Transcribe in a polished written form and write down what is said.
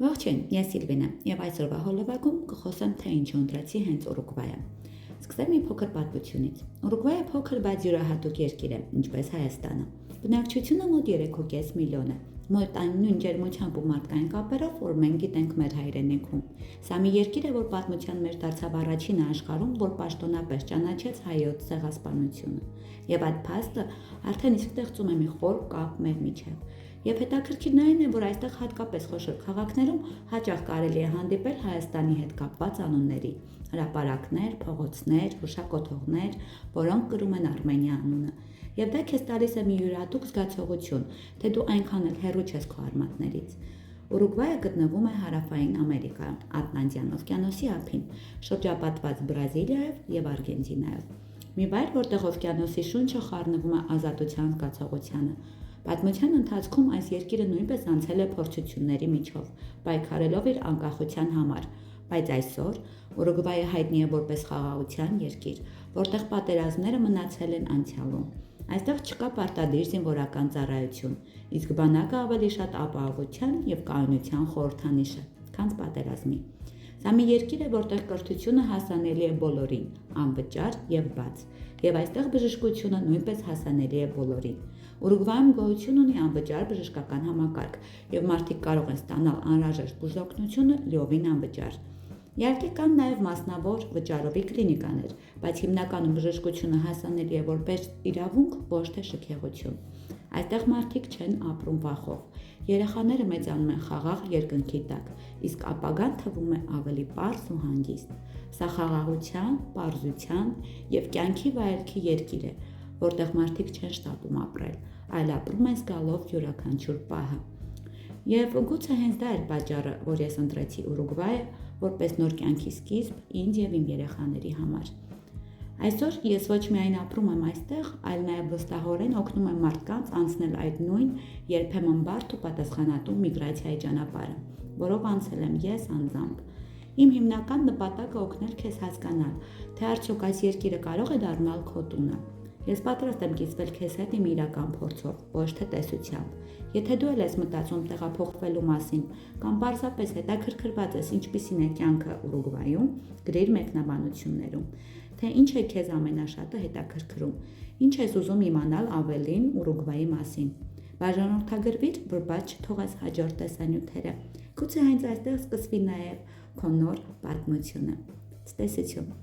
Ողջույն, ես Սիլվին եմ եւ այսօրվա հոլովակում կխոսեմ թե ինչ ընտրեցի հենց Ուրուգվայը։ Սկսեմ մի փոքր պատմությունից։ Ուրուգվայը փոքր, բայց յուրահատուկ երկիր է, ինչպես Հայաստանը։ Բնակչությունը մոտ 3.5 միլիոն է։ Մոտ այն նույն ջերմությամբ ու մարդկային կապերով, որ մենք գիտենք մեր հայրենիքում։ Սա մի երկիր է, որ պատմության մեջ դարձավ առաջինը աշխարհում, որ պաշտոնապես ճանաչեց հայոց ցեղասպանությունը։ Եվ այդ փաստը արդեն իսկ ստեղծում է մի խոր կապ մեր միջև։ Եվ հետաքրքիրն այն է, որ այստեղ հատկապես խոշոր քաղաքներում հաճախ կարելի է հանդիպել Հայաստանի հետ կապված անունների՝ հրապարակներ, փողոցներ, հուշակոթողներ, որոնք կրում են Արմենիա անունը։ Եվ դա քեզ տալիս է մի յուրահատուկ զգացողություն, թե դու այնքան էլ հեռու չես քո արմատներից։ Ուրուգվայը գտնվում է հարավային Ամերիկայում, Ատլանտյան օվկիանոսի ափին, շրջապատված Բրազիլիայով եւ Արգենտինայով։ Մի վայր, որտեղ օվկիանոսի շունչը խառնվում է ազատության զգացողությանը։ Պատմության ընթացքում այս երկիրը նույնպես անցել է փորձությունների միջով, պայքարելով իր անկախության համար, բայց այսօր Ուրուգվայը հայտնի է որպես խաղաղության երկիր, որտեղ պատերազմները մնացել են անցյալում։ Այստեղ չկա պարտադիր զինվորական ծառայություն, իսկ բանակը ավելի շատ ապահովության եւ կայունության խորհրդանիշ է, քան պատերազմի։ Սա մի երկիր է, որտեղ կրթությունը հասանելի է բոլորին, անվճար եւ բաց, եւ այստեղ բժշկությունը նույնպես հասանելի է բոլորին։ Ուրուգվայում գոյություն ունի անվճար բժշկական համակարգ, եւ մարդիկ կարող են ստանալ անհրաժեշտ բուժօգնությունը լիովին անվճար։ Իհարկե կան նաև մասնավոր վճարովի կլինիկաներ, բայց հիմնականում բժշկությունը հասանելի է որպես իրավունք, ոչ թե շքեղություն։ Այստեղ մարդիկ չեն ապրում վախով։ Երեխաները մեծանում են խաղաղ երկնքի տակ, իսկ ապագան թվում է ավելի պարզ ու հանգիստ։ Սա խաղաղության, պարզության եւ կյանքի վայելքի երկիր է, որտեղ մարդիկ չեն շտապում ապրել, այլ ապրում են զգալով յուրաքանչյուր պահը։ Եվ գուցե հենց դա էր պատճառը, որ ես ընտրեցի Ուրուգվայը որպես նոր կյանքի սկիզբ ինձ եւ իմ երեխաների համար։ Այսօր ես ոչ միայն ապրում եմ այստեղ, այլ նաև վստահորեն օգնում եմ մարդկանց անցնել այդ նույն երբեմն բարդ ու պատասխանատու միգրացիայի ճանապարհը, որով անցել եմ ես անձամբ։ Իմ հիմնական նպատակը օգնել քեզ հասկանալ, թե արդյոք այս երկիրը կարող է դառնալ քո տունը։ Ես պատրաստ եմ կիսվել քեզ հետ իմ իրական փորձով, ոչ թե տեսությամբ։ Եթե դու ես մտածում տեղափոխվելու մասին կամ պարզապես հետաքրքրված ես ինչպիսին է կյանքը Ուրուգվայում, գրիր մեկնաբանություններում, թե ինչ է քեզ ամենաշատը հետաքրքրում, ինչ ես ուզում իմանալ ավելին Ուրուգվայի մասին։ Բաժանորդագրվիր, որ բաց չթողես հաջորդ տեսանյութերը։ Գուցե հենց այստեղ սկսվի նաև քո նոր պատմությունը։ Ցտեսություն։